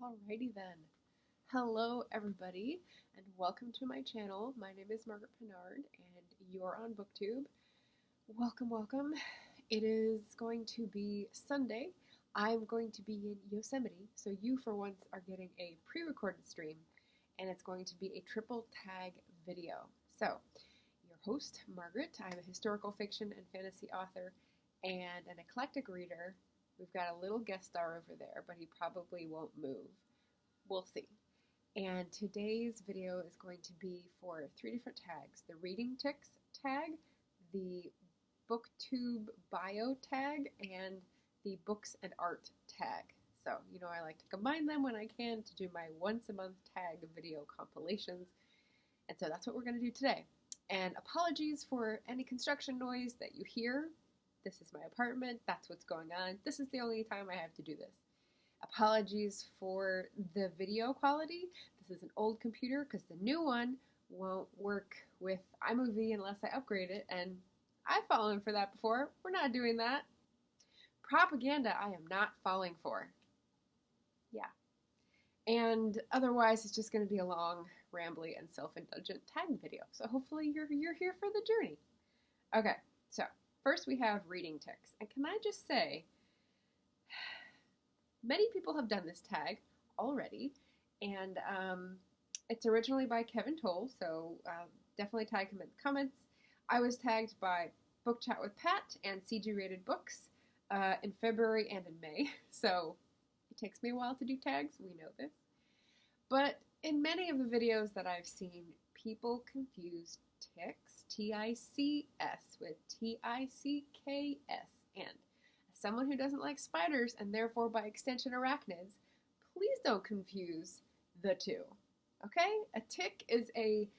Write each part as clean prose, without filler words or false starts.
Alrighty then. Hello everybody and welcome to my channel. My name is Margaret Pinard and you're on Booktube. Welcome, welcome. It is going to be Sunday. I'm going to be in Yosemite, so you for once are getting a pre-recorded stream and it's going to be a triple tag video. So, your host, Margaret. I'm a historical fiction and fantasy author and an eclectic reader. We've got a little guest star over there, but he probably won't move. We'll see. And today's video is going to be for 3 different tags. The Reading Tics tag, the Booktube bio tag, and the Books and Art tag. So, you know, I like to combine them when I can to do my once a month tag video compilations. And so that's what we're going to do today. And apologies for any construction noise that you hear. This is my apartment. That's what's going on. This is the only time I have to do this. Apologies for the video quality. This is an old computer because the new one won't work with iMovie unless I upgrade it, and I've fallen for that before. We're not doing that. Propaganda I am not falling for. Yeah. And otherwise it's just going to be a long, rambly, and self-indulgent tag video. So hopefully you're here for the journey. Okay, so first we have Reading Tics. And can I just say, many people have done this tag already, and it's originally by Kevin Towle, so definitely tag him in the comments. I was tagged by Book Chat with Pat and CG Rated Books in February and in May, so it takes me a while to do tags, we know this. But in many of the videos that I've seen, people confuse tics, T-I-C-S, with T-I-C-K-S, and as someone who doesn't like spiders, and therefore by extension arachnids, please don't confuse the two, okay? A tic is a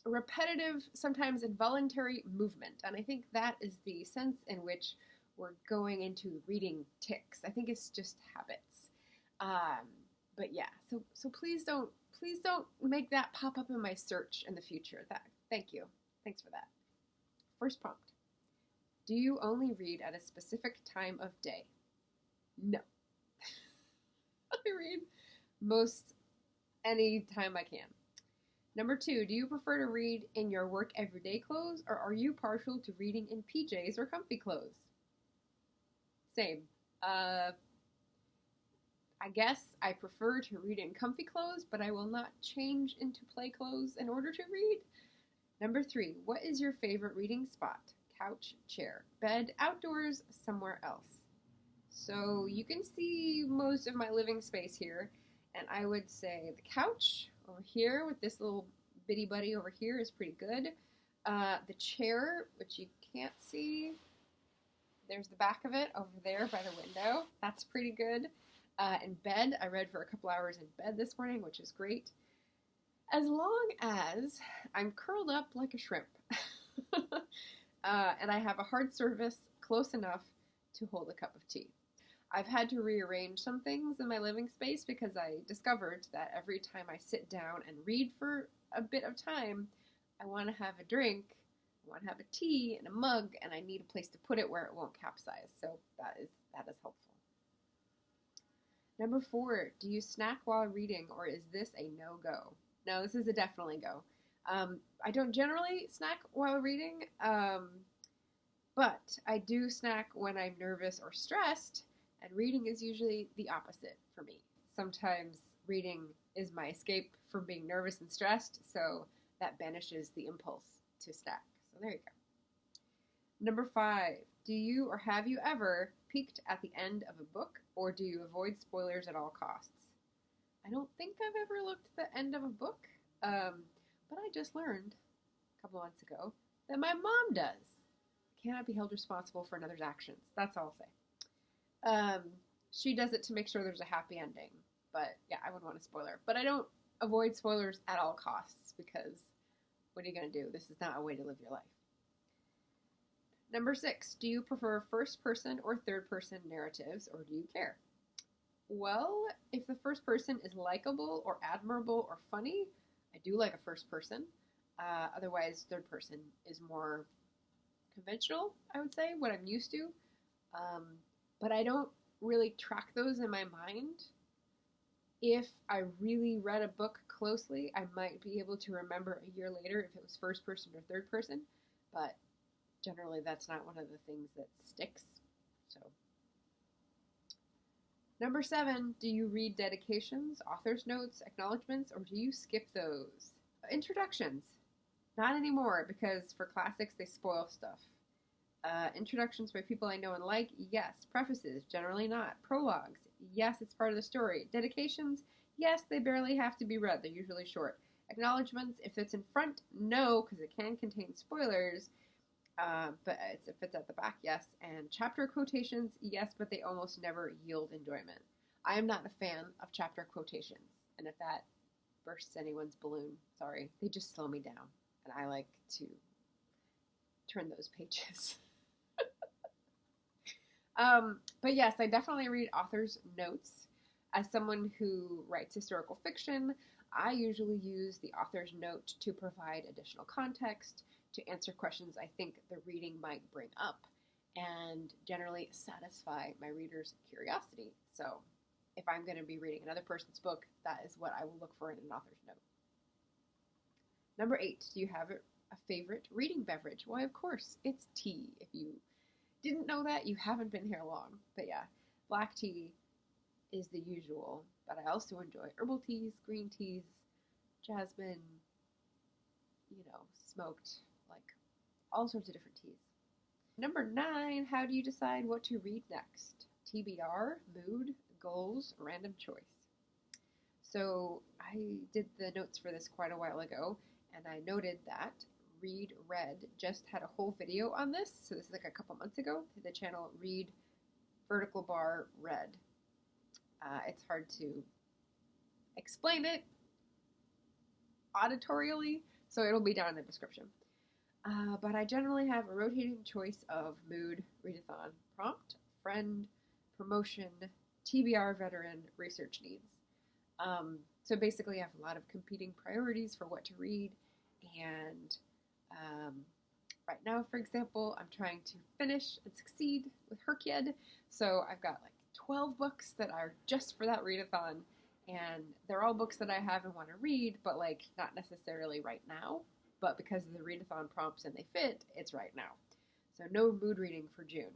repetitive, sometimes involuntary movement, and I think that is the sense in which we're going into reading tics. I think it's just habits. But yeah, so please don't make that pop up in my search in the future. Thank you. Thanks for that. First prompt. Do you only read at a specific time of day? No. I read most any time I can. Number 2, do you prefer to read in your work everyday clothes, or are you partial to reading in PJs or comfy clothes? Same. I guess I prefer to read in comfy clothes, but I will not change into play clothes in order to read. Number 3, what is your favorite reading spot? Couch, chair, bed, outdoors, somewhere else. So you can see most of my living space here, and I would say the couch over here with this little bitty buddy over here is pretty good. The chair, which you can't see, there's the back of it over there by the window. That's pretty good. In bed, I read for a couple hours in bed this morning, which is great. As long as I'm curled up like a shrimp. And I have a hard surface close enough to hold a cup of tea. I've had to rearrange some things in my living space because I discovered that every time I sit down and read for a bit of time, I want to have a drink, I want to have a tea and a mug, and I need a place to put it where it won't capsize. So that is helpful. Number 4, do you snack while reading, or is this a no-go? No, this is a definitely go. I don't generally snack while reading, but I do snack when I'm nervous or stressed, and reading is usually the opposite for me. Sometimes reading is my escape from being nervous and stressed, so that banishes the impulse to snack. So there you go. Number 5, do you or have you ever peeked at the end of a book, or do you avoid spoilers at all costs? I don't think I've ever looked at the end of a book, but I just learned a couple months ago that my mom does. Cannot be held responsible for another's actions. That's all I'll say. She does it to make sure there's a happy ending, but yeah, I wouldn't want a spoiler. But I don't avoid spoilers at all costs, because what are you going to do? This is not a way to live your life. Number 6, do you prefer first-person or third-person narratives, or do you care? Well, if the first person is likable or admirable or funny, I do like a first person. Otherwise, third person is more conventional, I would say, what I'm used to. But I don't really track those in my mind. If I really read a book closely, I might be able to remember a year later if it was first person or third person, but generally that's not one of the things that sticks. So, number 7, do you read dedications, author's notes, acknowledgments, or do you skip those? Introductions. Not anymore, because for classics they spoil stuff. Introductions by people I know and like, yes. Prefaces, generally not. Prologues, yes, it's part of the story. Dedications, yes, they barely have to be read. They're usually short. Acknowledgments, if it's in front, no, because it can contain spoilers. But if it's at the back, yes. And chapter quotations, yes, but they almost never yield enjoyment. I am not a fan of chapter quotations. And if that bursts anyone's balloon, sorry, they just slow me down. And I like to turn those pages. But yes, I definitely read author's notes. As someone who writes historical fiction, I usually use the author's note to provide additional context, to answer questions I think the reading might bring up, and generally satisfy my reader's curiosity. So if I'm going to be reading another person's book, that is what I will look for in an author's note. Number 8, do you have a favorite reading beverage? Why, of course, it's tea. If you didn't know that, you haven't been here long. But yeah, black tea is the usual, but I also enjoy herbal teas, green teas, jasmine, smoked, like all sorts of different teas. Number 9, how do you decide what to read next? TBR, mood, goals, random choice. So I did the notes for this quite a while ago, and I noted that Read Red just had a whole video on this. So this is like a couple months ago. The channel Read vertical bar Red. It's hard to explain it auditorially, so it'll be down in the description. But I generally have a rotating choice of mood, readathon, prompt, friend, promotion, TBR veteran, research needs. So basically I have a lot of competing priorities for what to read, and right now, for example, I'm trying to finish and succeed with Herkyed, so I've got like 12 books that are just for that readathon, and they're all books that I have and want to read, but like not necessarily right now, but because of the readathon prompts and they fit, it's right now. So no mood reading for June,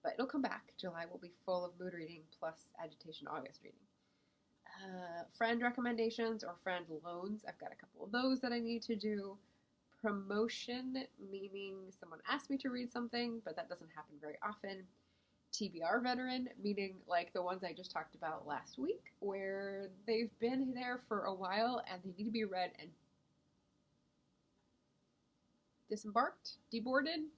but it'll come back. July will be full of mood reading plus agitation August reading. Friend recommendations or friend loans, I've got a couple of those that I need to do. Promotion, meaning someone asked me to read something, but that doesn't happen very often. TBR veteran, meaning like the ones I just talked about last week, where they've been there for a while and they need to be read and disembarked, deboarded,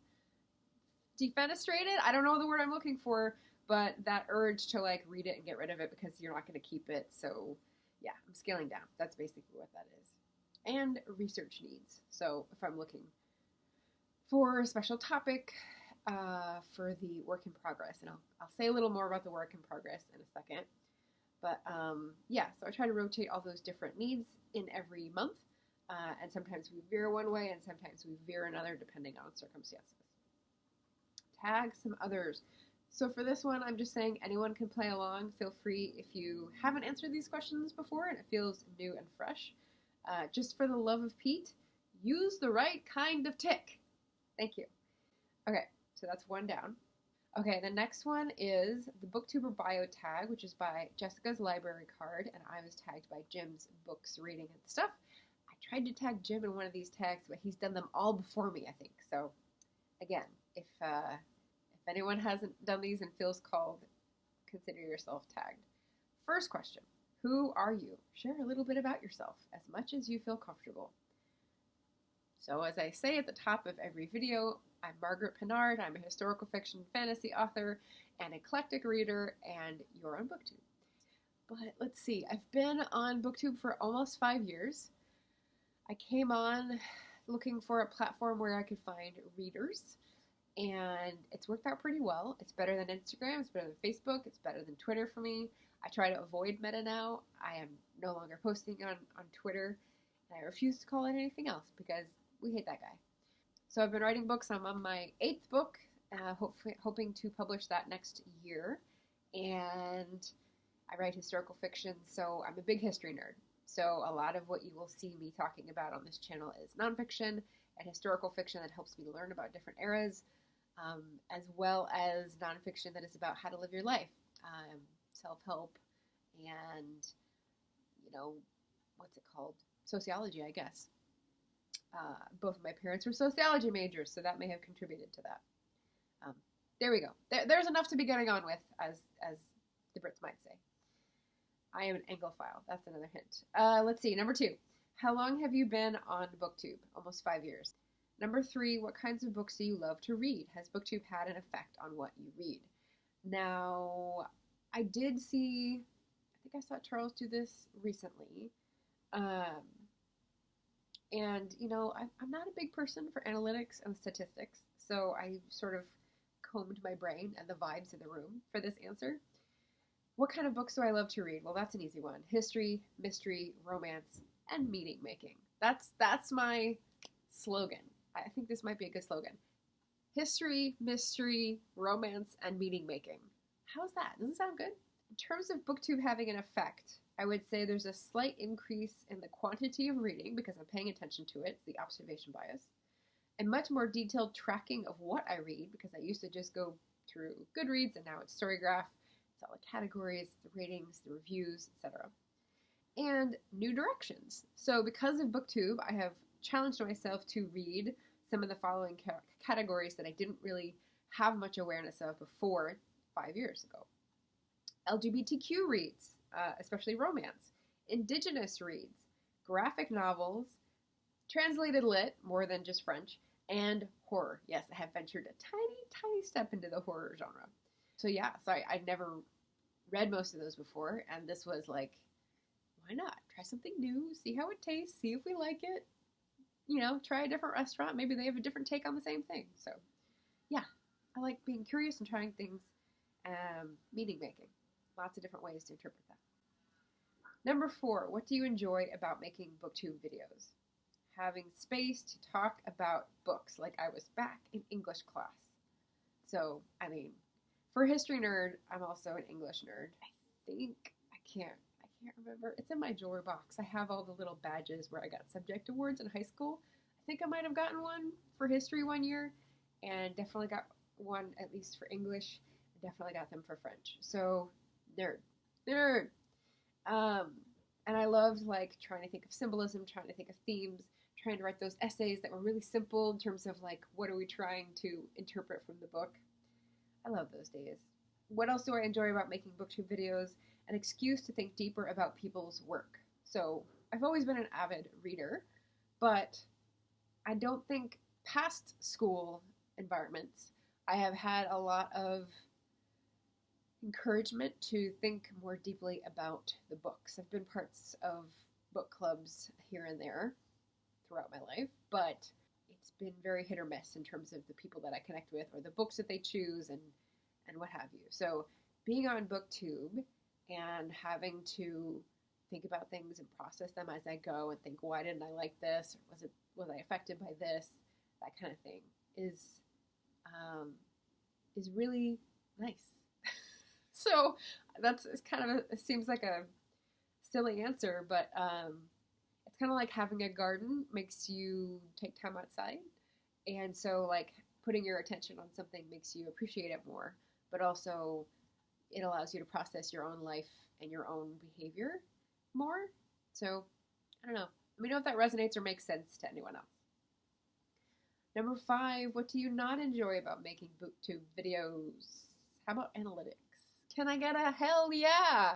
defenestrated. I don't know the word I'm looking for, but that urge to like read it and get rid of it because you're not going to keep it. So yeah, I'm scaling down. That's basically what that is. And research needs. So if I'm looking for a special topic for the work in progress, and I'll say a little more about the work in progress in a second. But yeah, so I try to rotate all those different needs in every month, and sometimes we veer one way and sometimes we veer another depending on circumstances. Tag some others. So for this one, I'm just saying anyone can play along. Feel free if you haven't answered these questions before and it feels new and fresh. Just for the love of Pete, use the right kind of tick. Thank you. Okay, so that's one down. Okay, the next one is the Booktuber bio tag, which is by Jessica's library card, and I was tagged by Jim's books, reading, and stuff. I tried to tag Jim in one of these tags, but he's done them all before me, I think. So, again, if anyone hasn't done these and feels called, consider yourself tagged. First question. Who are you? Share a little bit about yourself, as much as you feel comfortable. So as I say at the top of every video, I'm Margaret Pinard. I'm a historical fiction fantasy author, an eclectic reader, and you're on Booktube. But let's see, I've been on Booktube for almost 5 years. I came on looking for a platform where I could find readers, and it's worked out pretty well. It's better than Instagram, it's better than Facebook, it's better than Twitter for me. I try to avoid Meta now. I am no longer posting on Twitter, and I refuse to call it anything else because we hate that guy. So I've been writing books. I'm on my 8th book, hoping to publish that next year, and I I write historical fiction, so I'm a big history nerd. So a lot of what you will see me talking about on this channel is nonfiction and historical fiction that helps me learn about different eras, as well as nonfiction that is about how to live your life, self-help, and, you know, what's it called? Sociology, I guess. Both of my parents were sociology majors, so that may have contributed to that. There we go. There's enough to be getting on with, as the Brits might say. I am an Anglophile. That's another hint. Let's see. Number 2. How long have you been on Booktube? Almost 5 years. Number 3. What kinds of books do you love to read? Has Booktube had an effect on what you read? Now, I did see, I think I saw Charles do this recently. And, you know, I'm not a big person for analytics and statistics, so I sort of combed my brain and the vibes in the room for this answer. What kind of books do I love to read? Well, that's an easy one. History, mystery, romance, and meaning making. That's my slogan. I think this might be a good slogan. History, mystery, romance, and meaning making. How's that? Doesn't it sound good? In terms of Booktube having an effect, I would say there's a slight increase in the quantity of reading because I'm paying attention to it, the observation bias, and much more detailed tracking of what I read because I used to just go through Goodreads and now it's Storygraph. It's all the categories, the ratings, the reviews, etc. And new directions. So because of Booktube, I have challenged myself to read some of the following categories that I didn't really have much awareness of before 5 years ago. LGBTQ reads, especially romance, Indigenous reads, graphic novels, translated lit, more than just French, and horror. Yes, I have ventured a tiny step into the horror genre. So yeah, I'd never read most of those before, and this was like, why not? Try something new, see how it tastes, see if we like it. You know, try a different restaurant, maybe they have a different take on the same thing. So yeah, I like being curious and trying things, meaning making. Lots of different ways to interpret that. Number 4, what do you enjoy about making Booktube videos? Having space to talk about books, like I was back in English class. So, I mean, for a history nerd, I'm also an English nerd. I can't remember. It's in my jewelry box. I have all the little badges where I got subject awards in high school. I think I might have gotten one for history one year, and definitely got one at least for English. I definitely got them for French. So, nerd. And I loved like trying to think of symbolism, trying to think of themes, trying to write those essays that were really simple in terms of like, what are we trying to interpret from the book? I love those days. What else do I enjoy about making Booktube videos? An excuse to think deeper about people's work. So I've always been an avid reader, but I don't think past school environments, I have had a lot of encouragement to think more deeply about the books. I've been parts of book clubs here and there throughout my life, but it's been very hit or miss in terms of the people that I connect with or the books that they choose and what have you. So being on Booktube and having to think about things and process them as I go and think, why didn't I like this? Or was I affected by this? That kind of thing is really nice. So it's kind of it seems like a silly answer, but it's kind of like having a garden makes you take time outside, and so like putting your attention on something makes you appreciate it more, but also it allows you to process your own life and your own behavior more. So I don't know. Let me know if that resonates or makes sense to anyone else. Number 5, what do you not enjoy about making Booktube videos? How about analytics? Can I get a hell yeah?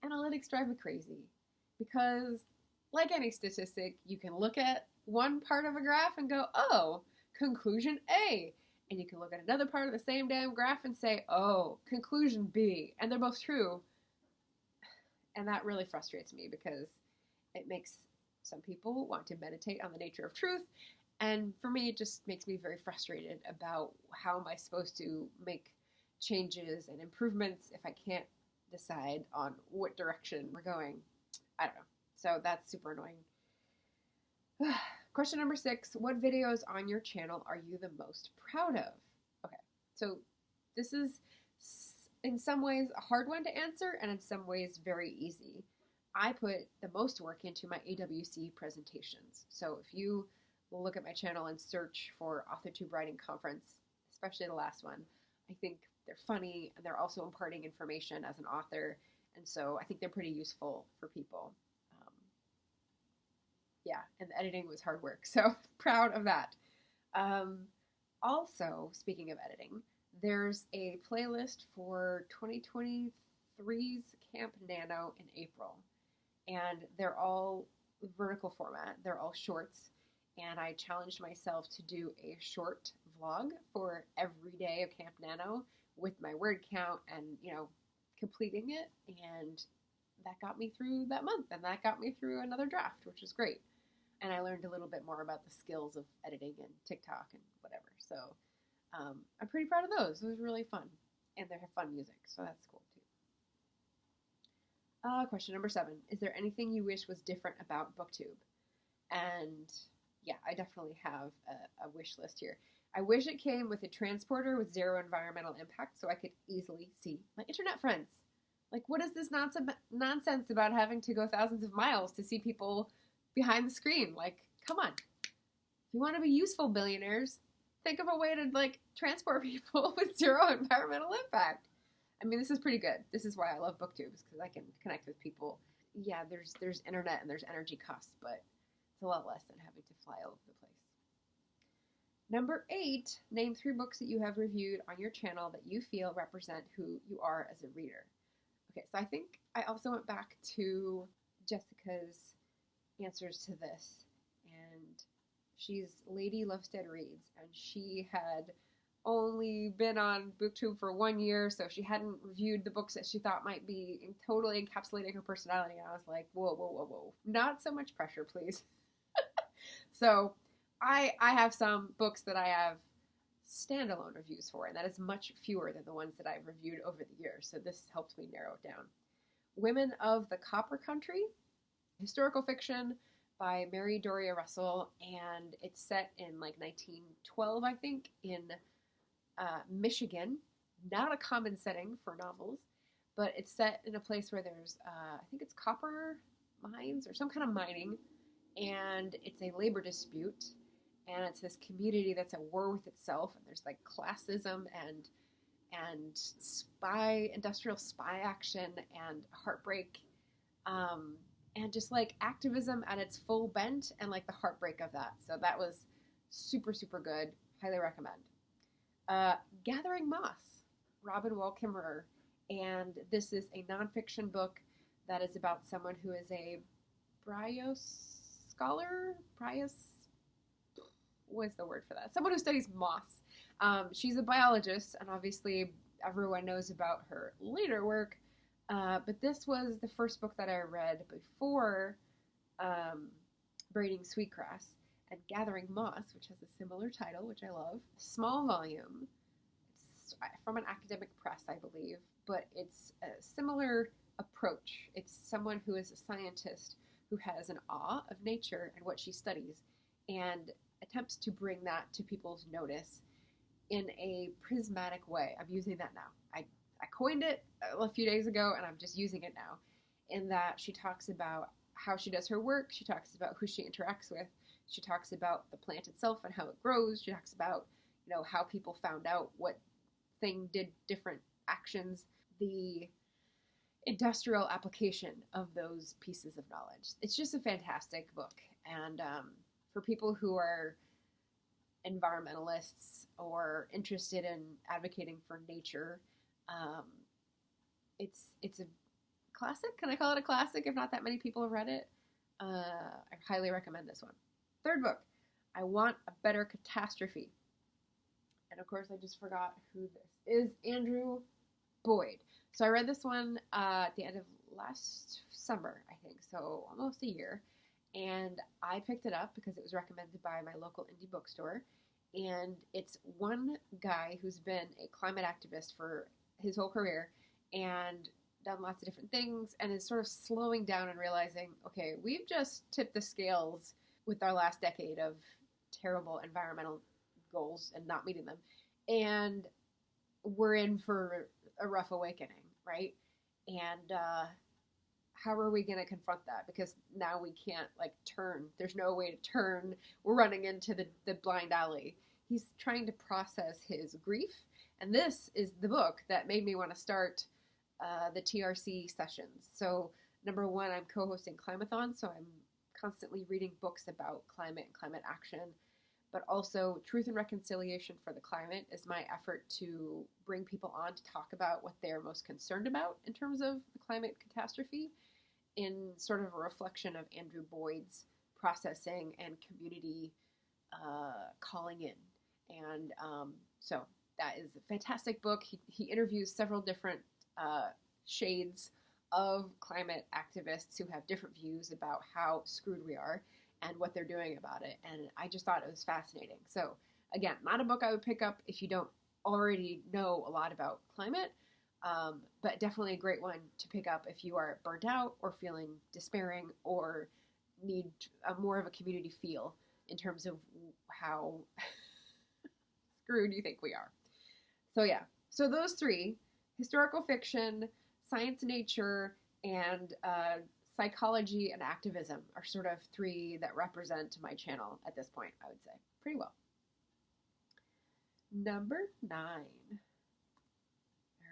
Analytics drive me crazy because, like any statistic, you can look at one part of a graph and go, oh, conclusion A. And you can look at another part of the same damn graph and say, oh, conclusion B. And they're both true. And that really frustrates me because it makes some people want to meditate on the nature of truth. And for me, it just makes me very frustrated about how am I supposed to make changes and improvements if I can't decide on what direction we're going. I don't know. So that's super annoying. Question number 6, what videos on your channel are you the most proud of? Okay, so this is in some ways a hard one to answer, and in some ways very easy. I put the most work into my AWC presentations. So if you look at my channel and search for AuthorTube Writing Conference, especially the last one, I think they're funny and they're also imparting information as an author. And so I think they're pretty useful for people. Yeah, and the editing was hard work, so proud of that. Also, speaking of editing, there's a playlist for 2023's Camp Nano in April, and they're all vertical format. They're all shorts, and I challenged myself to do a short vlog for every day of Camp Nano with my word count and, completing it, and that got me through that month, and that got me through another draft, which was great. And I learned a little bit more about the skills of editing and TikTok and whatever. So I'm pretty proud of those. It was really fun. And they have fun music, so that's cool too. Question number 7. Is there anything you wish was different about Booktube? And yeah, I definitely have a wish list here. I wish it came with a transporter with 0 environmental impact so I could easily see my internet friends. Like, what is this nonsense about having to go thousands of miles to see people behind the screen? Like, come on. If you want to be useful, billionaires, think of a way to, transport people with 0 environmental impact. I mean, this is pretty good. This is why I love Booktubes, because I can connect with people. Yeah, there's internet and there's energy costs, but it's a lot less than having to fly all over the place. Number 8, name 3 books that you have reviewed on your channel that you feel represent who you are as a reader. Okay, so I think I also went back to Jessica's answers to this, and she's Lady Lovestead Reads, and she had only been on Booktube for 1 year, so she hadn't reviewed the books that she thought might be totally encapsulating her personality, and I was like, whoa, not so much pressure, please. So I have some books that I have standalone reviews for, and that is much fewer than the ones that I've reviewed over the years, so this helped me narrow it down. Women of the Copper Country, historical fiction by Mary Doria Russell, and it's set in 1912, I think, in Michigan. Not a common setting for novels, but it's set in a place where there's, I think it's copper mines or some kind of mining, and it's a labor dispute, and it's this community that's at war with itself, and there's classism and industrial spy action and heartbreak, and just activism at its full bent, and the heartbreak of that. So that was super, super good. Highly recommend. Gathering Moss, Robin Wall Kimmerer, and this is a nonfiction book that is about someone who is a what's the word for that? Someone who studies moss. She's a biologist, and obviously everyone knows about her later work, but this was the first book that I read before Braiding Sweetgrass, and Gathering Moss, which has a similar title, which I love. Small volume. It's from an academic press, I believe, but it's a similar approach. It's someone who is a scientist who has an awe of nature and what she studies, and attempts to bring that to people's notice in a prismatic way. I'm using that now. I coined it a few days ago, and I'm just using it now, in that she talks about how she does her work, she talks about who she interacts with, she talks about the plant itself and how it grows, she talks about, how people found out what thing did different actions, the industrial application of those pieces of knowledge. It's just a fantastic book, and for people who are environmentalists or interested in advocating for nature, it's a classic. Can I call it a classic if not that many people have read it? I highly recommend this one. 3rd book, I Want a Better Catastrophe. And of course I just forgot who this is. Andrew Boyd. So I read this one at the end of last summer, I think, so almost a year. And I picked it up because it was recommended by my local indie bookstore. And it's one guy who's been a climate activist for his whole career and done lots of different things, and is sort of slowing down and realizing, okay, we've just tipped the scales with our last decade of terrible environmental goals and not meeting them. And we're in for a rough awakening, right? And how are we going to confront that? Because now we can't like turn. There's no way to turn. We're running into the blind alley. He's trying to process his grief. And this is the book that made me want to start the TRC sessions. So number one, I'm co-hosting Climathon, so I'm constantly reading books about climate and climate action. But also Truth and Reconciliation for the Climate is my effort to bring people on to talk about what they're most concerned about in terms of the climate catastrophe, in sort of a reflection of Andrew Boyd's processing and community calling in. And so that is a fantastic book. He interviews several different shades of climate activists who have different views about how screwed we are and what they're doing about it. And I just thought it was fascinating. So again, not a book I would pick up if you don't already know a lot about climate, but definitely a great one to pick up if you are burnt out or feeling despairing or need more of a community feel in terms of how screwed you think we are. So yeah, so those three, historical fiction, science and nature, and psychology and activism are sort of three that represent my channel at this point, I would say, pretty well. Number 9. All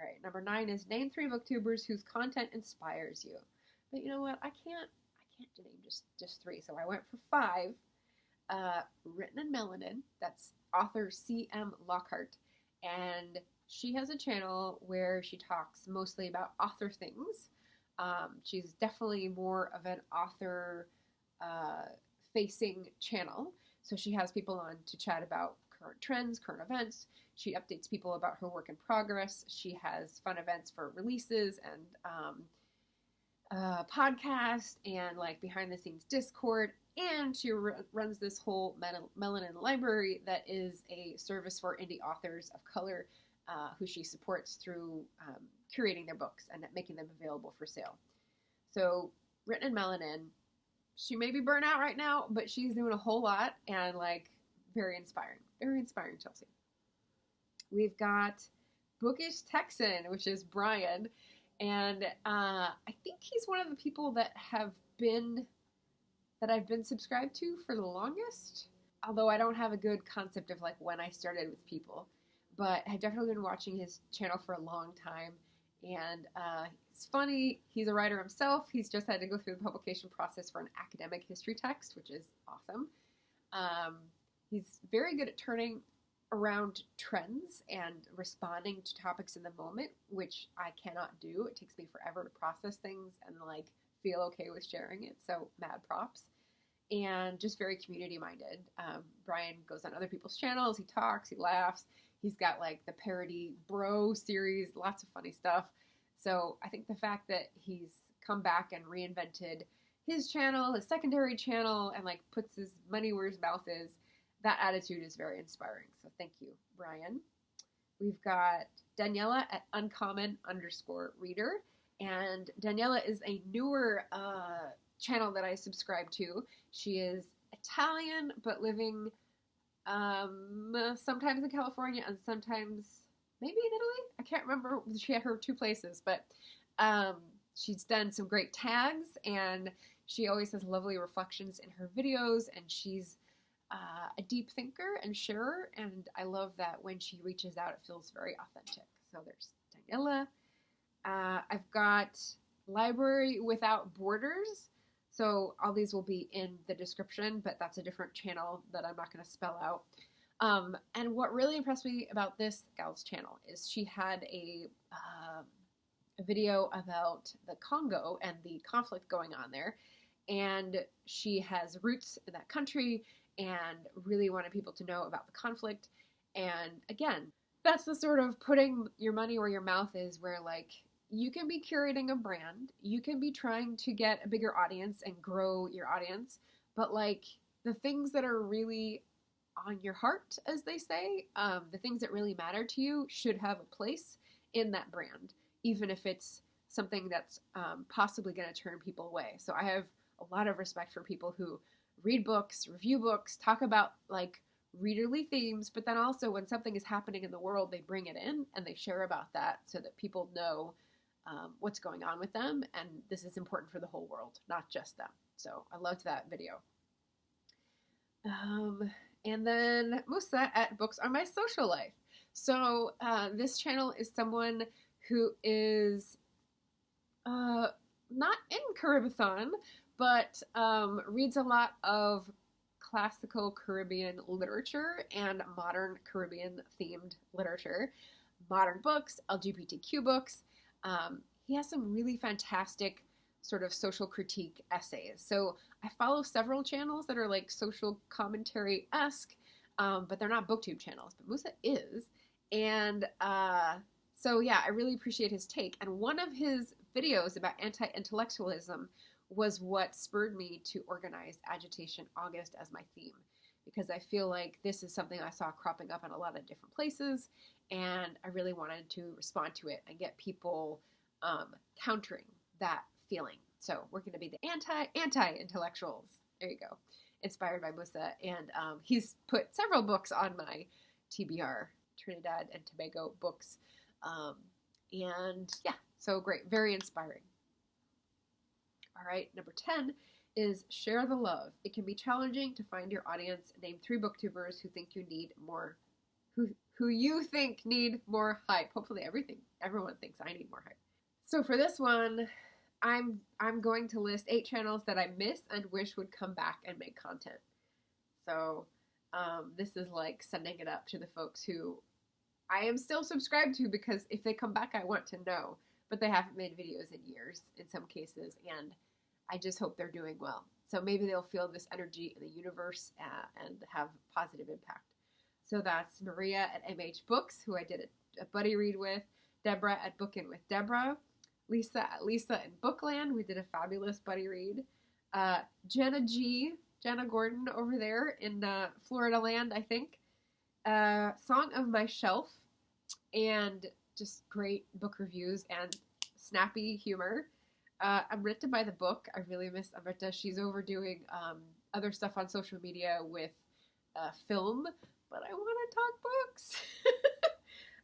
right, number 9 is name 3 booktubers whose content inspires you. But you know what? I can't name just 3, so I went for 5. Written in Melanin, that's author C.M. Lockhart, and she has a channel where she talks mostly about author things. She's definitely more of an author facing channel. So she has people on to chat about current trends, current events. She updates people about her work in progress. She has fun events for releases and podcast and like behind the scenes Discord. And she runs this whole Melanin library that is a service for indie authors of color who she supports through curating their books and making them available for sale. So Written in Melanin, she may be burnt out right now, but she's doing a whole lot and like very inspiring, Chelsea. We've got Bookish Texan, which is Brian, and I think he's one of the people that I've been subscribed to for the longest, although I don't have a good concept of like when I started with people, but I've definitely been watching his channel for a long time, and it's funny. He's a writer himself. He's just had to go through the publication process for an academic history text, which is awesome. He's very good at turning around trends and responding to topics in the moment, which I cannot do. It takes me forever to process things and like feel okay with sharing it, so mad props. And just very community minded. Brian goes on other people's channels, he talks, he laughs. He's got like the parody bro series, lots of funny stuff. So I think the fact that he's come back and reinvented his channel, his secondary channel, and like puts his money where his mouth is, that attitude is very inspiring. So thank you, Brian. We've got Daniela at uncommon_reader. And Daniela is a newer channel that I subscribe to. She is Italian, but living sometimes in California and sometimes maybe in Italy. I can't remember. She had her 2 places, but she's done some great tags, and she always has lovely reflections in her videos, and she's a deep thinker and sharer, and I love that when she reaches out, it feels very authentic. So there's Daniela. I've got Library Without Borders. So all these will be in the description, but that's a different channel that I'm not going to spell out. And what really impressed me about this gal's channel is she had a video about the Congo and the conflict going on there. And she has roots in that country and really wanted people to know about the conflict. And again, that's the sort of putting your money where your mouth is, where like you can be curating a brand, you can be trying to get a bigger audience and grow your audience, but like the things that are really on your heart, as they say, the things that really matter to you should have a place in that brand, even if it's something that's possibly going to turn people away. So I have a lot of respect for people who read books, review books, talk about like readerly themes, but then also when something is happening in the world, they bring it in and they share about that so that people know what's going on with them, and this is important for the whole world, not just them. So I loved that video. And then Musa at Books Are My Social Life. So this channel is someone who is not in Caribathon, but reads a lot of classical Caribbean literature and modern Caribbean themed literature, modern books, LGBTQ books. He has some really fantastic sort of social critique essays. So I follow several channels that are like social commentary-esque, but they're not booktube channels, but Musa is. And so yeah, I really appreciate his take. And one of his videos about anti-intellectualism was what spurred me to organize Agitation August as my theme, because I feel like this is something I saw cropping up in a lot of different places, and I really wanted to respond to it and get people countering that feeling. So we're going to be the anti-intellectuals. There you go. Inspired by Musa, and he's put several books on my TBR, Trinidad and Tobago books, and yeah, so great, very inspiring. All right, number 10 is share the love. It can be challenging to find your audience. Name 3 booktubers who think you need more, who you think need more hype. Hopefully everyone thinks I need more hype. So for this one, I'm going to list 8 channels that I miss and wish would come back and make content. So this is like sending it up to the folks who I am still subscribed to, because if they come back, I want to know. But they haven't made videos in years in some cases, and I just hope they're doing well. So maybe they'll feel this energy in the universe and have positive impact. So that's Maria at MH Books, who I did a buddy read with, Deborah at Bookin' with Deborah, Lisa at Lisa in Bookland, we did a fabulous buddy read, Jenna Gordon over there in Florida land, I think, Song of My Shelf, and just great book reviews and snappy humor. Amrita by the Book. I really miss Amrita. She's overdoing other stuff on social media with film, but I want to talk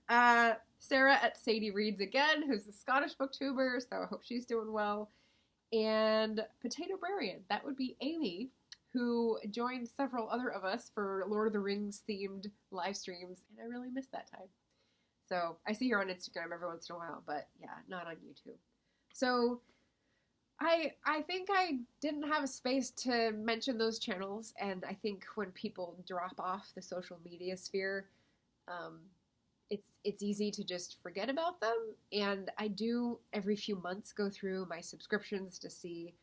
books. Sarah at Sadie Reads Again, who's a Scottish booktuber, so I hope she's doing well. And Potato Brarian, that would be Amy, who joined several other of us for Lord of the Rings themed live streams, and I really miss that time. So I see her on Instagram every once in a while, but yeah, not on YouTube. So I think I didn't have a space to mention those channels, and I think when people drop off the social media sphere, it's easy to just forget about them. And I do every few months go through my subscriptions to see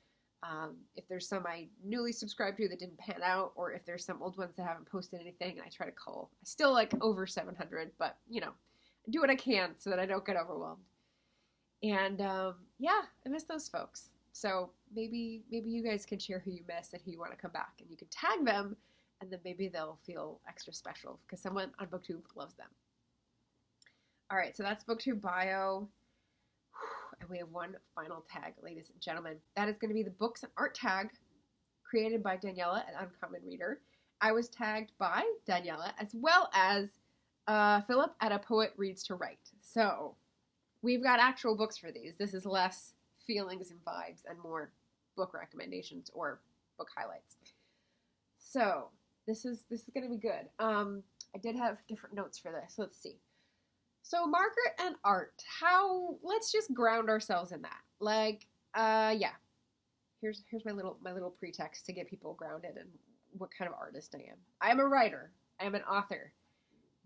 if there's some I newly subscribed to that didn't pan out, or if there's some old ones that haven't posted anything, and I try to cull. I still like over 700, but you know, I do what I can so that I don't get overwhelmed. And yeah, I miss those folks. So maybe you guys can share who you miss and who you want to come back, and you can tag them, and then maybe they'll feel extra special because someone on Booktube loves them. All right, so that's Booktube bio. And we have one final tag, ladies and gentlemen. That is going to be the books and art tag created by Daniela at Uncommon Reader. I was tagged by Daniela as well as Philip at A Poet Reads to Write. So we've got actual books for these. This is less feelings and vibes and more book recommendations or book highlights. So this is going to be good. I did have different notes for this. Let's see. So Margaret and art, let's just ground ourselves in that. Like, yeah, here's my little pretext to get people grounded in what kind of artist I am. I am a writer, I am an author,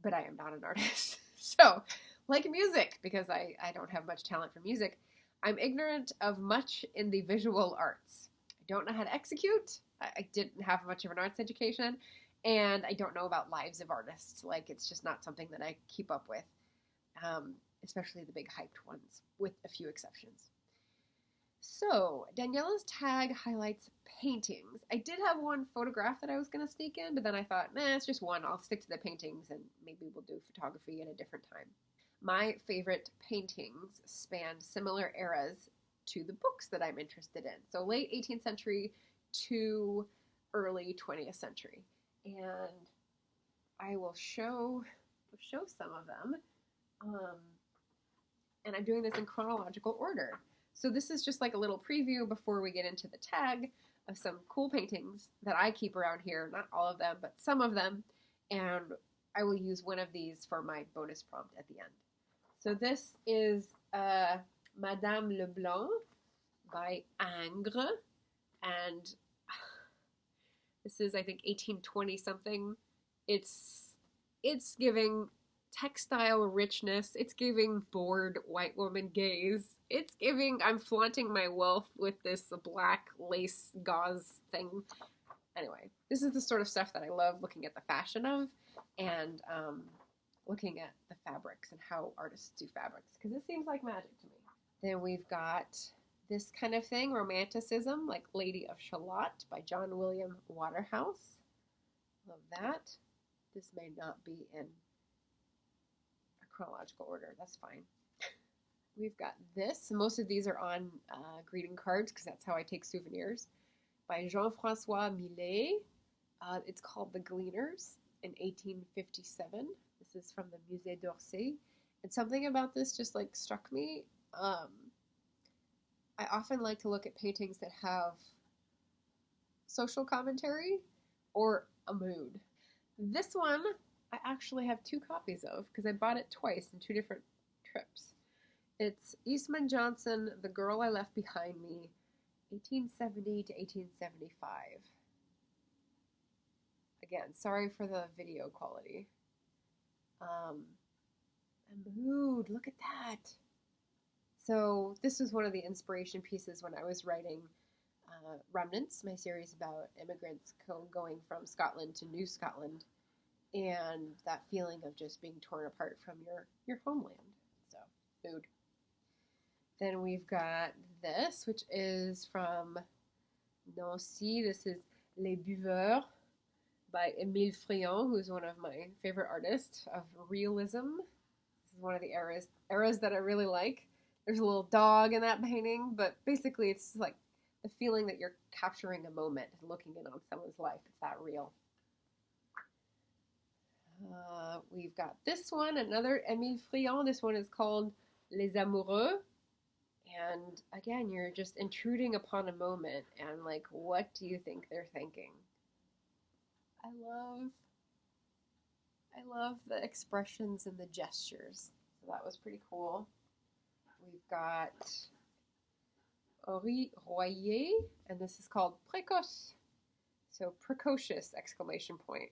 but I am not an artist. So, like music, because I don't have much talent for music, I'm ignorant of much in the visual arts. I don't know how to execute, I didn't have much of an arts education, and I don't know about lives of artists. Like, it's just not something that I keep up with. Especially the big hyped ones, with a few exceptions. So, Daniela's tag highlights paintings. I did have one photograph that I was going to sneak in, but then I thought, it's just one. I'll stick to the paintings, and maybe we'll do photography at a different time. My favorite paintings span similar eras to the books that I'm interested in. So, late 18th century to early 20th century. And I will show some of them. And I'm doing this in chronological order. So this is just like a little preview before we get into the tag of some cool paintings that I keep around here. Not all of them, but some of them. And I will use one of these for my bonus prompt at the end. So this is Madame Leblanc by Ingres. And this is, I think, 1820 something. It's giving textile richness. It's giving bored white woman gaze. It's giving I'm flaunting my wealth with this black lace gauze thing. Anyway, this is the sort of stuff that I love looking at the fashion of, and looking at the fabrics and how artists do fabrics, because it seems like magic to me. Then we've got this kind of thing, romanticism, like Lady of Shalott by John William Waterhouse. Love that. This may not be in a chronological order. That's fine. We've got this. Most of these are on greeting cards because that's how I take souvenirs. By Jean-François Millet. It's called The Gleaners in 1857. This is from the Musée d'Orsay. And something about this just like struck me. I often like to look at paintings that have social commentary or a mood. This one I actually have 2 copies of because I bought it twice in 2 different trips. It's Eastman Johnson, The Girl I Left Behind Me, 1870 to 1875. Again, sorry for the video quality. A mood, look at that. So this was one of the inspiration pieces when I was writing Remnants, my series about immigrants going from Scotland to New Scotland, and that feeling of just being torn apart from your homeland. So, mood. Then we've got this, which is from Nancy. This is Les Buveurs by Émile Friant, who's one of my favorite artists of realism. This is one of the eras that I really like. There's a little dog in that painting, but basically it's like the feeling that you're capturing a moment and looking in on someone's life. It's that real. We've got this one, another Émile Friant. This one is called Les Amoureux. And again, you're just intruding upon a moment and like, what do you think they're thinking? I love the expressions and the gestures. So that was pretty cool. We've got Henri Royer, and this is called Précoce. So precocious, exclamation point.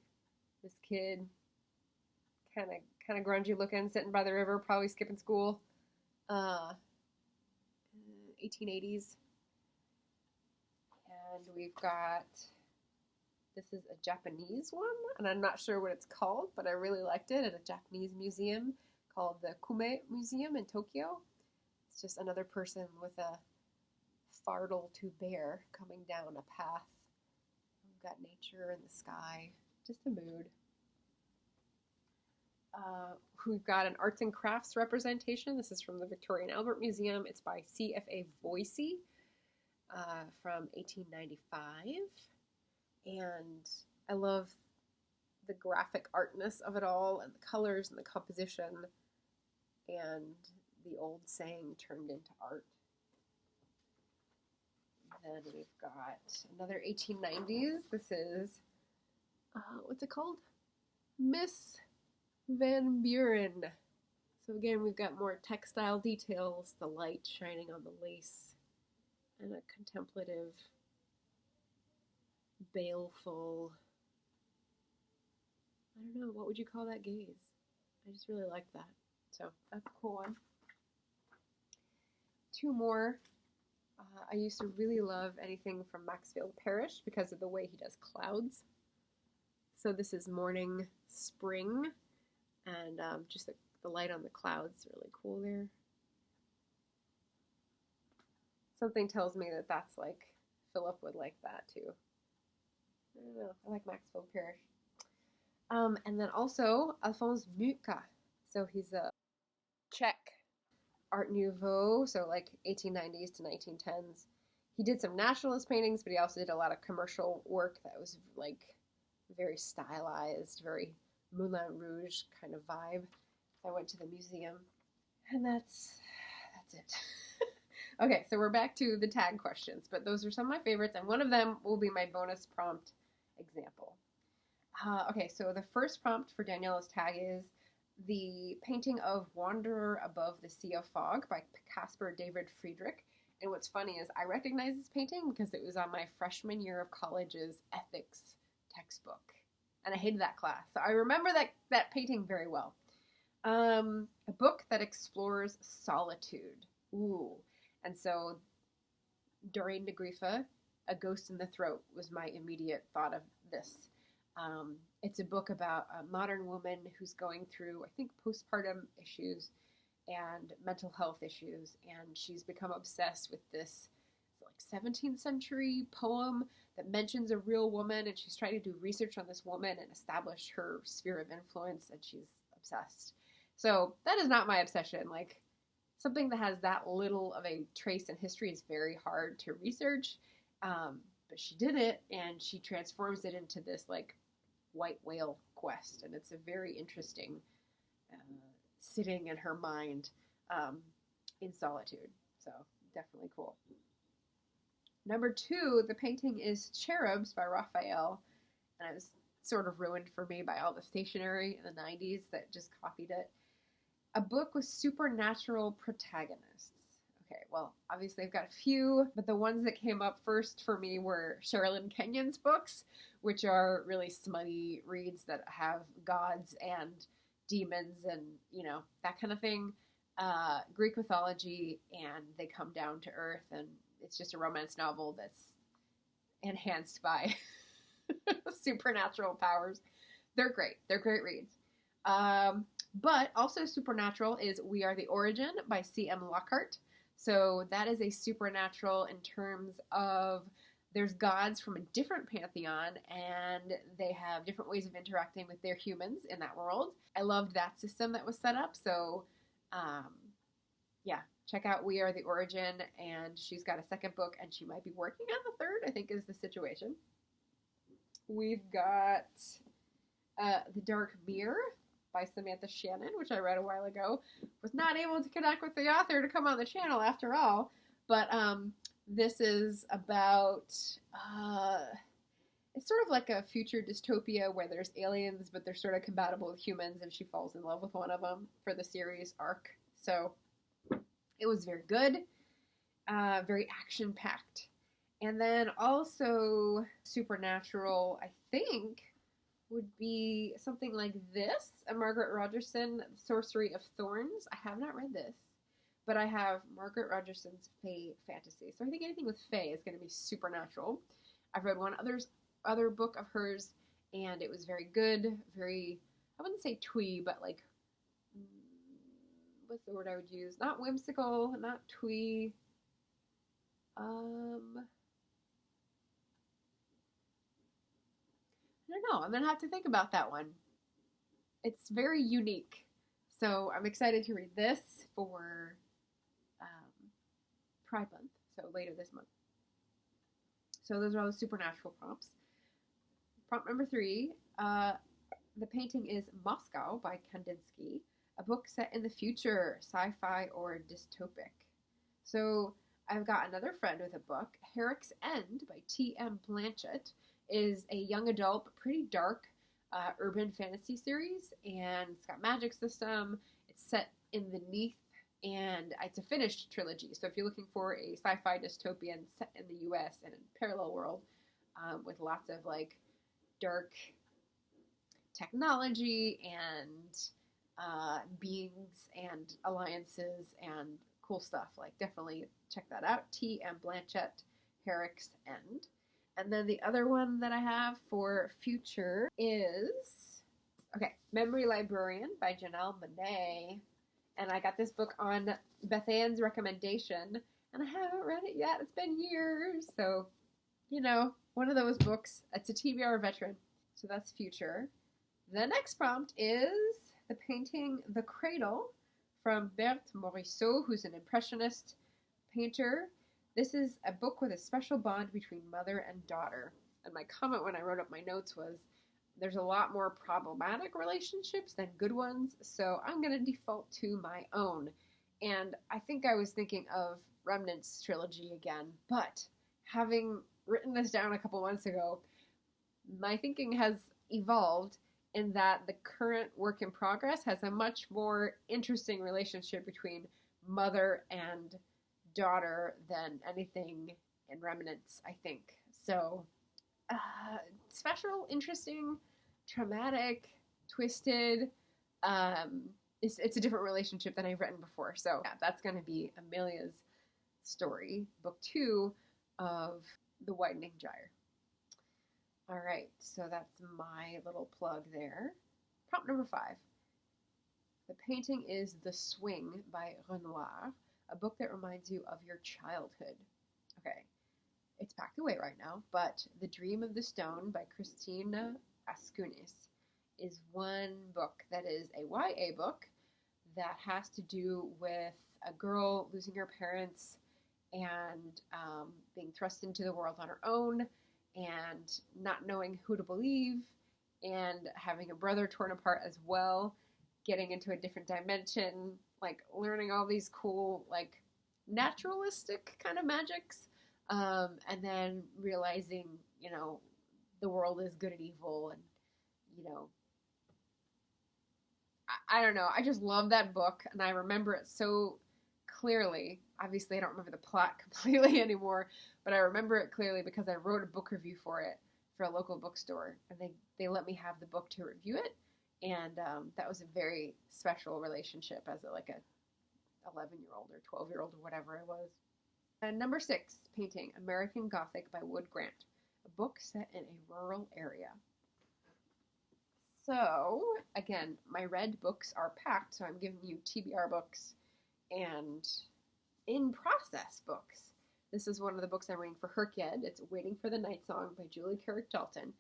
This kid, kind of grungy looking, sitting by the river, probably skipping school. 1880s. And we've got, this is a Japanese one, and I'm not sure what it's called, but I really liked it at a Japanese museum called the Kume Museum in Tokyo. It's just another person with a fardel to bear coming down a path. We've got nature and the sky, just a mood. We've got an arts and crafts representation. This is from the Victoria and Albert Museum. It's by C.F.A. Voysey from 1895. And I love the graphic artness of it all, and the colors and the composition, and the old saying turned into art. And then we've got another 1890s. This is, what's it called? Miss Van Buren. So again, we've got more textile details, the light shining on the lace, and a contemplative, baleful, I don't know, what would you call that gaze? I just really like that. So that's a cool one. 2 more. I used to really love anything from Maxfield Parrish because of the way he does clouds. So this is Morning Spring, and just the light on the clouds is really cool there. Something tells me that that's like, Philip would like that too. I don't know, I like Maxfield Parrish. And then also Alphonse Mucha. So he's a Czech Art Nouveau, so like 1890s to 1910s. He did some nationalist paintings, but he also did a lot of commercial work that was like very stylized, very Moulin Rouge kind of vibe. So I went to the museum, and that's it. Okay, so we're back to the tag questions, but those are some of my favorites, and one of them will be my bonus prompt example. Okay, so the first prompt for Daniela's tag is the painting of Wanderer Above the Sea of Fog by Caspar David Friedrich. And what's funny is I recognize this painting because it was on my freshman year of college's ethics textbook. And I hated that class. So I remember that painting very well. A book that explores solitude. Ooh. And so Doreen de Griefe, A Ghost in the Throat, was my immediate thought of this. It's a book about a modern woman who's going through, I think, postpartum issues and mental health issues, and she's become obsessed with this like 17th century poem that mentions a real woman, and she's trying to do research on this woman and establish her sphere of influence, and she's obsessed. So that is not my obsession. Like, something that has that little of a trace in history is very hard to research, but she did it, and she transforms it into this like white whale quest, and it's a very interesting sitting in her mind in solitude. So definitely cool. Number 2, the painting is Cherubs by Raphael, and it was sort of ruined for me by all the stationery in the 90s that just copied it. A book with supernatural protagonists. Okay, well, obviously I've got a few, but the ones that came up first for me were Sherilyn Kenyon's books, which are really smutty reads that have gods and demons and, you know, that kind of thing. Greek mythology, and they come down to earth, and it's just a romance novel that's enhanced by supernatural powers. They're great. They're great reads. But also supernatural is We Are the Origin by C.M. Lockhart. So that is a supernatural in terms of there's gods from a different pantheon, and they have different ways of interacting with their humans in that world. I loved that system that was set up. So, yeah, check out We Are the Origin, and she's got a second book, and she might be working on the third, I think is the situation. We've got The Dark Mirror by Samantha Shannon, which I read a while ago. Was not able to connect with the author to come on the channel after all, but this is about, it's sort of like a future dystopia where there's aliens, but they're sort of compatible with humans, and she falls in love with one of them for the series arc. So it was very good, very action-packed. And then also supernatural, I think, would be something like this, a Margaret Rogerson, Sorcery of Thorns. I have not read this, but I have Margaret Rogerson's Fae Fantasy. So I think anything with Fae is going to be supernatural. I've read one other book of hers, and it was very good, very, I wouldn't say twee, but like, what's the word I would use? Not whimsical, not twee. I don't know. I'm going to have to think about that one. It's very unique. So I'm excited to read this for Pride Month, so later this month. So those are all the supernatural prompts. Prompt number 3, the painting is Moscow by Kandinsky, a book set in the future, sci-fi or dystopic. So I've got another friend with a book, Herrick's End by T.M. Blanchett. Is a young adult, pretty dark urban fantasy series, and it's got magic system. It's set in the Neath, and it's a finished trilogy. So if you're looking for a sci-fi dystopian set in the U.S. and a parallel world with lots of like dark technology and beings and alliances and cool stuff, like definitely check that out. T.M. Blanchett, Herrick's End. And then the other one that I have for future is, Memory Librarian by Janelle Monáe. And I got this book on Beth Ann's recommendation, and I haven't read it yet. It's been years. So, you know, one of those books. It's a TBR veteran. So that's future. The next prompt is the painting The Cradle from Berthe Morisot, who's an impressionist painter. This is a book with a special bond between mother and daughter. And my comment when I wrote up my notes was, there's a lot more problematic relationships than good ones, so I'm going to default to my own. And I think I was thinking of Remnant's trilogy again, but having written this down a couple months ago, my thinking has evolved in that the current work in progress has a much more interesting relationship between mother and daughter than anything in Remnants, I think. So, special, interesting, traumatic, twisted. It's a different relationship than I've written before. So yeah, that's going to be Amelia's story, book 2 of The Widening Gyre. All right, so that's my little plug there. Prompt number 5. The painting is The Swing by Renoir, a book that reminds you of your childhood. Okay, it's packed away right now, but The Dream of the Stone by Christina Ascunis is one book that is a YA book that has to do with a girl losing her parents and being thrust into the world on her own and not knowing who to believe and having a brother torn apart as well, getting into a different dimension, like learning all these cool, like naturalistic kind of magics, and then realizing, you know, the world is good and evil, and, you know, I don't know. I just love that book, and I remember it so clearly. Obviously, I don't remember the plot completely anymore, but I remember it clearly because I wrote a book review for it for a local bookstore, and they let me have the book to review it, and that was a very special relationship as like a 11-year-old or 12-year-old or whatever I was. And number 6, painting American Gothic by Wood Grant, a book set in a rural area. So, again, my red books are packed, so I'm giving you TBR books and in-process books. This is one of the books I'm reading for Herkyed. It's Waiting for the Night Song by Julie Carrick-Dalton.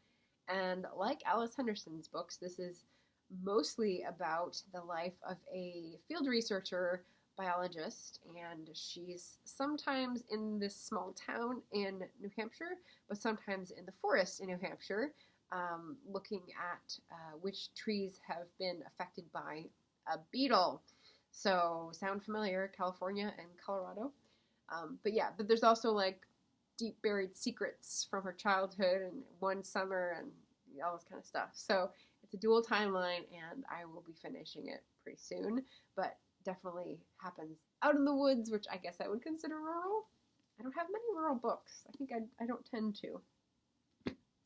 And like Alice Henderson's books, this is mostly about the life of a field researcher, biologist, and she's sometimes in this small town in New Hampshire, but sometimes in the forest in New Hampshire, looking at which trees have been affected by a beetle. So, sound familiar, California and Colorado. But there's also like deep buried secrets from her childhood and one summer and all this kind of stuff. So, it's a dual timeline, and I will be finishing it pretty soon, but definitely happens out in the woods, which I guess I would consider rural. I don't have many rural books. I think I don't tend to.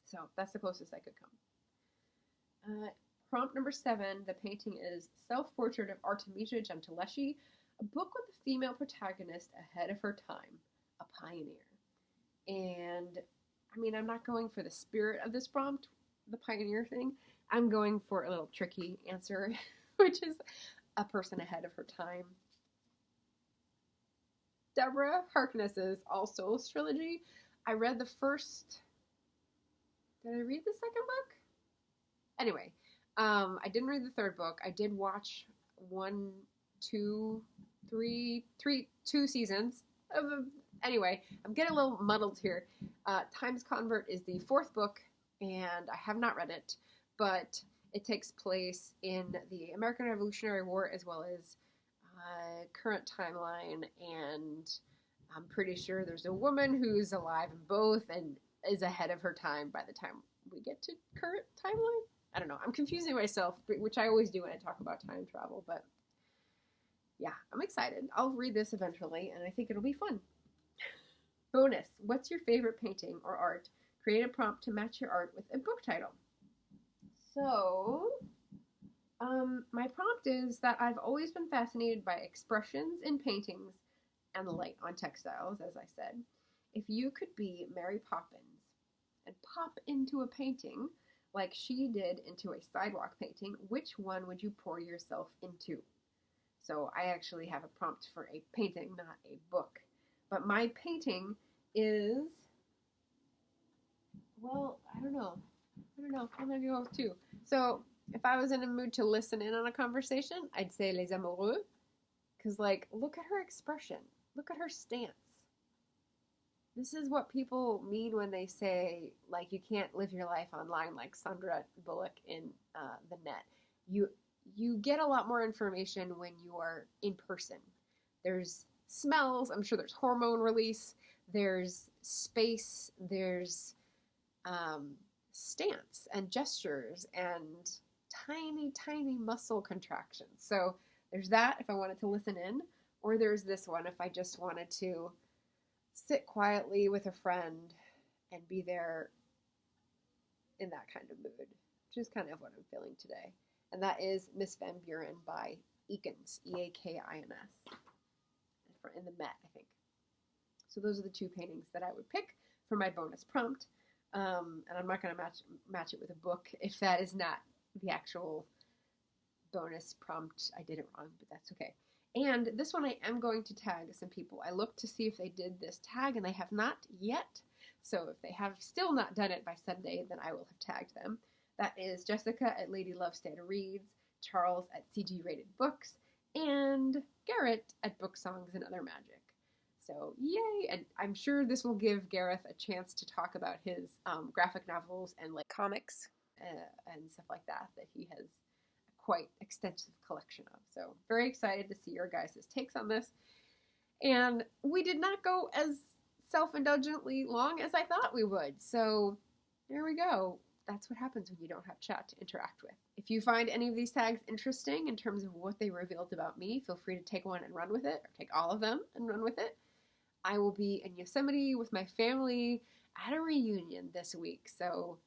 So that's the closest I could come. Prompt number 7, the painting is Self-Portrait of Artemisia Gentileschi, a book with a female protagonist ahead of her time, a pioneer. And, I mean, I'm not going for the spirit of this prompt, the pioneer thing. I'm going for a little tricky answer, which is a person ahead of her time. Deborah Harkness's All Souls trilogy. I read the first... Did I read the second book? Anyway, I didn't read the third book. I did watch 2 seasons of anyway, I'm getting a little muddled here. Times Convert is the 4th book, and I have not read it, but it takes place in the American Revolutionary War as well as current timeline, and I'm pretty sure there's a woman who's alive in both and is ahead of her time by the time we get to current timeline. I don't know. I'm confusing myself, which I always do when I talk about time travel, but yeah, I'm excited. I'll read this eventually, and I think it'll be fun. Bonus, what's your favorite painting or art? Create a prompt to match your art with a book title. So, my prompt is that I've always been fascinated by expressions in paintings and light on textiles, as I said. If you could be Mary Poppins and pop into a painting like she did into a sidewalk painting, which one would you pour yourself into? So I actually have a prompt for a painting, not a book. But my painting is, well, I don't know. I'm going to go with 2. So if I was in a mood to listen in on a conversation, I'd say Les Amoureux. Because, like, look at her expression. Look at her stance. This is what people mean when they say, like, you can't live your life online like Sandra Bullock in the net. You get a lot more information when you are in person. There's smells, I'm sure there's hormone release, there's space, there's stance and gestures and tiny, tiny muscle contractions. So there's that if I wanted to listen in, or there's this one if I just wanted to sit quietly with a friend and be there in that kind of mood, which is kind of what I'm feeling today. And that is Miss Van Buren by Eakins, Eakins, in the Met, I think. So those are the two paintings that I would pick for my bonus prompt. And I'm not going to match it with a book if that is not the actual bonus prompt. I did it wrong, but that's okay. And this one I am going to tag some people. I looked to see if they did this tag, and they have not yet. So if they have still not done it by Sunday, then I will have tagged them. That is Jessica at Lady Lovestead Reads, Charles at CG Rated Books, and Garrett at Book Songs and Other Magic. So yay! And I'm sure this will give Gareth a chance to talk about his graphic novels and like comics and stuff like that he has quite extensive collection of. So very excited to see your guys' takes on this. And we did not go as self-indulgently long as I thought we would. So there we go. That's what happens when you don't have chat to interact with. If you find any of these tags interesting in terms of what they revealed about me, feel free to take one and run with it, or take all of them and run with it. I will be in Yosemite with my family at a reunion this week. So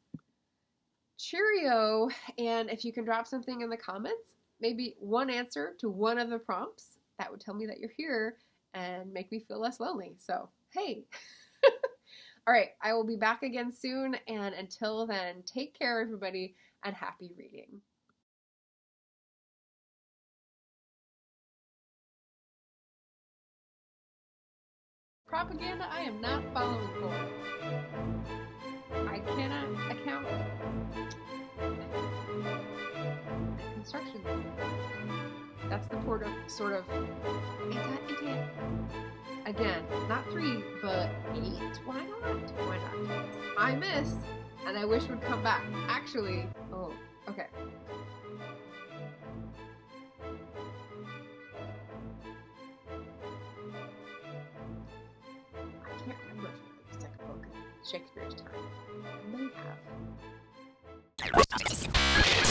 cheerio, and if you can drop something in the comments, maybe one answer to one of the prompts, that would tell me that you're here and make me feel less lonely. So, hey. All right, I will be back again soon, and until then, take care, everybody, and happy reading. Propaganda I am not following for. I cannot account instructions. That's the sort of again, not 3, but 8. Why not? Why not? I miss, and I wish would come back. Actually, oh, okay. I can't remember if it's like a book in Shakespeare's time. I may have.